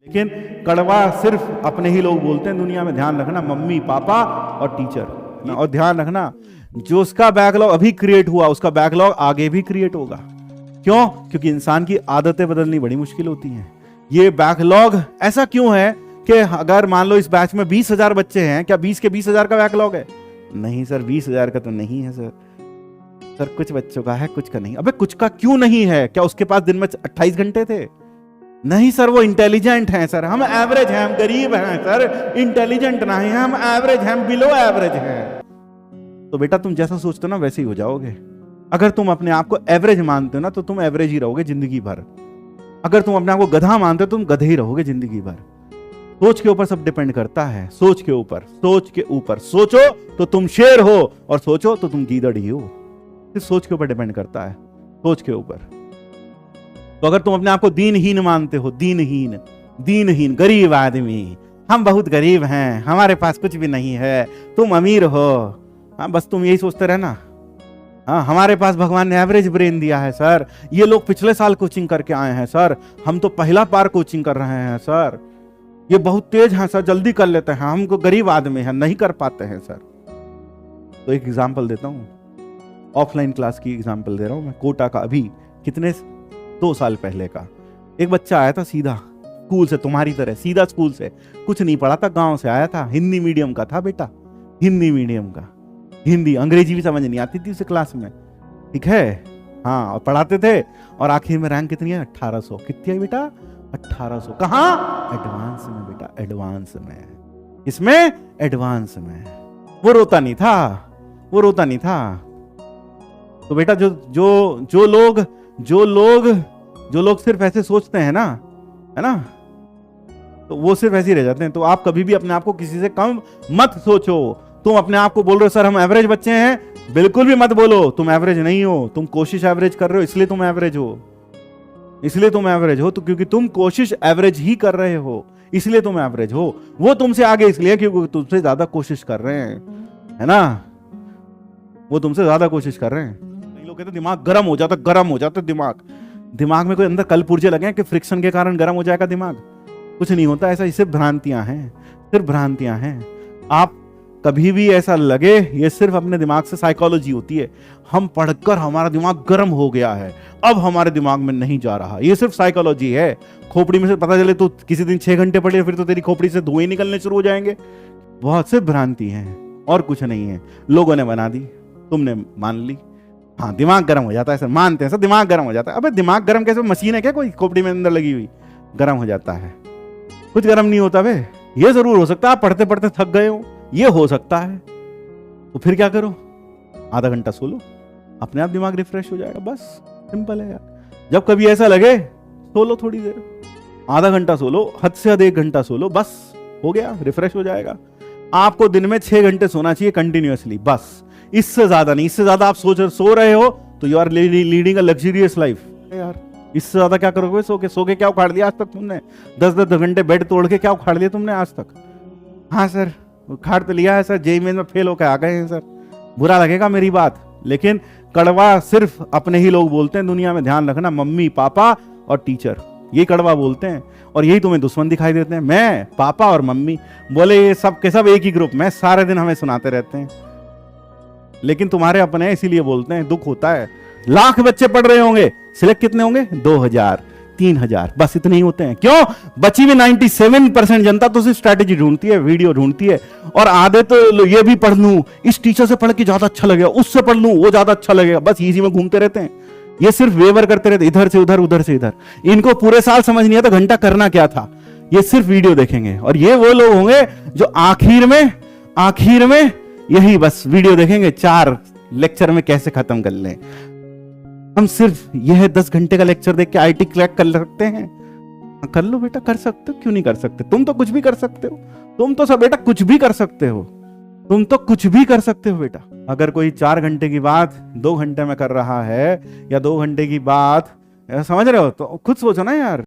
लेकिन कड़वा सिर्फ अपने ही लोग बोलते हैं दुनिया में। ध्यान रखना, मम्मी पापा और टीचर। और ध्यान रखना, जो उसका बैकलॉग अभी क्रिएट हुआ उसका बैकलॉग आगे भी क्रिएट होगा। क्यों? क्योंकि इंसान की आदतें बदलनी बड़ी मुश्किल होती हैं। ये बैकलॉग ऐसा क्यों है कि अगर मान लो इस बैच में 20,000 बच्चे हैं, क्या 20 के 20,000 का बैकलॉग है? नहीं सर, 20,000 का तो नहीं है सर। सर कुछ बच्चों का है, कुछ का नहीं। अबे कुछ का क्यों नहीं है? क्या उसके पास दिन में 28 घंटे थे? नहीं सर, वो इंटेलिजेंट हैं सर। हम एवरेज हैं, हम गरीब हैं सर, इंटेलिजेंट नहीं हैं, हम एवरेज हैं, हम बिलो एवरेज हैं। तो बेटा तुम जैसा सोचते हो ना वैसे ही हो जाओगे। अगर तुम अपने आप को एवरेज मानते हो ना तो तुम एवरेज ही रहोगे जिंदगी भर। अगर तुम अपने आप को गधा मानते हो तुम गधे ही रहोगे जिंदगी भर। सोच के ऊपर सब डिपेंड करता है। सोच के ऊपर, सोच के ऊपर। सोचो तो तुम शेर हो और सोचो तो तुम गीदड़ ही हो। सिर्फ सोच के ऊपर डिपेंड करता है, सोच के ऊपर। तो अगर तुम अपने आप को दीनहीन मानते हो, दीनहीन, दीनहीन, गरीब आदमी, हम बहुत गरीब हैं, हमारे पास कुछ भी नहीं है, तुम अमीर हो, हाँ बस तुम यही सोचते रहना। हाँ, हमारे पास भगवान ने एवरेज ब्रेन दिया है सर, ये लोग पिछले साल कोचिंग करके आए हैं सर, हम तो पहला बार कोचिंग कर रहे हैं सर, ये बहुत तेज हैं सर, जल्दी कर लेते हैं, हमको गरीब आदमी हैं, नहीं कर पाते हैं सर। तो एक एग्जाम्पल देता हूँ, ऑफलाइन क्लास की एग्जाम्पल दे रहा हूँ मैं, कोटा का। अभी कितने 2 साल पहले का एक बच्चा आया था सीधा स्कूल से, तुम्हारी तरह सीधा स्कूल से, कुछ नहीं पढ़ा था, गांव से आया था, हिंदी मीडियम का था बेटा, हिंदी मीडियम का। हिंदी अंग्रेजी भी समझ नहीं आती थी उसे क्लास में, ठीक है। हाँ, और पढ़ाते थे और आखिर में रैंक कितनी है? 1800। कितनी है बेटा? 1800। कहाँ? एडवांस में बेटा, एडवांस में। इसमें एडवांस में। वो रोता नहीं था, वो रोता नहीं था। तो बेटा जो लोग सिर्फ ऐसे सोचते हैं ना, है ना, तो वो सिर्फ ऐसे ही रह जाते हैं। तो आप कभी भी अपने आप को किसी से कम मत सोचो। तुम अपने आप को बोल रहे हो सर हम एवरेज बच्चे हैं, बिल्कुल भी मत बोलो, तुम एवरेज नहीं हो। तुम कोशिश एवरेज कर रहे हो इसलिए तुम एवरेज हो, इसलिए तुम एवरेज हो। तो क्योंकि तुम कोशिश एवरेज ही कर रहे हो इसलिए तुम एवरेज हो। वो तुमसे आगे इसलिए क्योंकि तुमसे ज्यादा कोशिश कर रहे हैं, है ना, वो तुमसे ज्यादा कोशिश कर रहे हैं। कई लोग कहते हैं दिमाग गर्म हो जाता, गर्म हो जाता दिमाग में कोई अंदर कल पुर्जे लगे हैं कि फ्रिक्शन के कारण गर्म हो जाएगा दिमाग? कुछ नहीं होता ऐसा, सिर्फ भ्रांतियां हैं, सिर्फ भ्रांतियां हैं। आप कभी भी ऐसा लगे, ये सिर्फ अपने दिमाग से साइकोलॉजी होती है। हम पढ़कर हमारा दिमाग गर्म हो गया है, अब हमारे दिमाग में नहीं जा रहा, ये सिर्फ साइकोलॉजी है। खोपड़ी में से पता चले तो किसी दिन 6 घंटे पढ़े फिर तो तेरी खोपड़ी से धुएं निकलने शुरू हो जाएंगे। बहुत से भ्रांति है और कुछ नहीं है। लोगों ने बना दी, तुमने मान ली। हाँ, दिमाग गर्म हो जाता है सर, मानते हैं सर दिमाग गर्म हो जाता है। अबे दिमाग गर्म कैसे? मशीन है क्या कोई खोपड़ी में अंदर लगी हुई? गर्म हो जाता है, कुछ गर्म नहीं होता बे। ये जरूर हो सकता है आप पढ़ते पढ़ते थक गए हो, ये हो सकता है। तो फिर क्या करो? आधा घंटा सो लो, अपने आप दिमाग रिफ्रेश हो जाएगा। बस सिंपल है यार। जब कभी ऐसा लगे सो लो थोड़ी देर, आधा घंटा सो लो, हद से हद 1 घंटा सो लो, बस हो गया, रिफ्रेश हो जाएगा। आपको दिन में 6 घंटे सोना चाहिए कंटिन्यूअसली, बस, इससे ज्यादा नहीं। इससे ज्यादा आप सो रहे हो तो you are leading a luxurious life यार। इससे ज्यादा क्या करोगे? सो के क्या उखाड़ लिया आज तक तुमने? 10-10 घंटे बेड तोड़ के क्या उखाड़ लिया तुमने आज तक? हाँ सर, उखाड़ तो लिया है सर, जेईई मेन में फेल होकर आ गए हैं सर, बुरा लगेगा मेरी बात, लेकिन कड़वा सिर्फ अपने ही लोग बोलते हैं दुनिया में। ध्यान रखना, मम्मी पापा और टीचर, ये कड़वा बोलते हैं और यही तुम्हें दुश्मन दिखाई देते हैं। मैं, पापा और मम्मी, बोले ये सब के सब एक ही ग्रुप में, सारे दिन हमें सुनाते रहते हैं, लेकिन तुम्हारे अपने हैं इसीलिए बोलते हैं। दुख होता है। लाख बच्चे पढ़ रहे होंगे, सिलेक्ट कितने होंगे? 2000, 3000, बस इतने ही होते हैं। क्यों? बची हुई 97% जनता तो सिर्फ स्ट्रैटेजी ढूंढती है, वीडियो ढूंढती है, और आधे तो ये भी पढ़ लूं, इस टीचर से पढ़ के ज्यादा अच्छा लगेगा, उससे पढ़ लूं वो ज्यादा अच्छा लगेगा, बस इसी में घूमते रहते हैं। ये सिर्फ वेवर करते रहते, इधर से उधर, उधर से इधर। इनको पूरे साल समझ नहीं आता घंटा करना क्या था, ये सिर्फ वीडियो देखेंगे। और ये वो लोग होंगे जो आखिर में यही बस वीडियो देखेंगे, 4 लेक्चर में कैसे खत्म कर लें। हम सिर्फ यह 10 घंटे का लेक्चर देख के आईटी क्रैक कर सकते हैं? कर लो बेटा, कर सकते हो, क्यों नहीं कर सकते? तुम तो कुछ भी कर सकते हो, तुम तो सब बेटा कुछ भी कर सकते हो, तुम तो कुछ भी कर सकते हो बेटा। अगर कोई 4 घंटे की बात 2 घंटे में कर रहा है या 2 घंटे की बात, समझ रहे हो, तो खुद सोचो ना यार।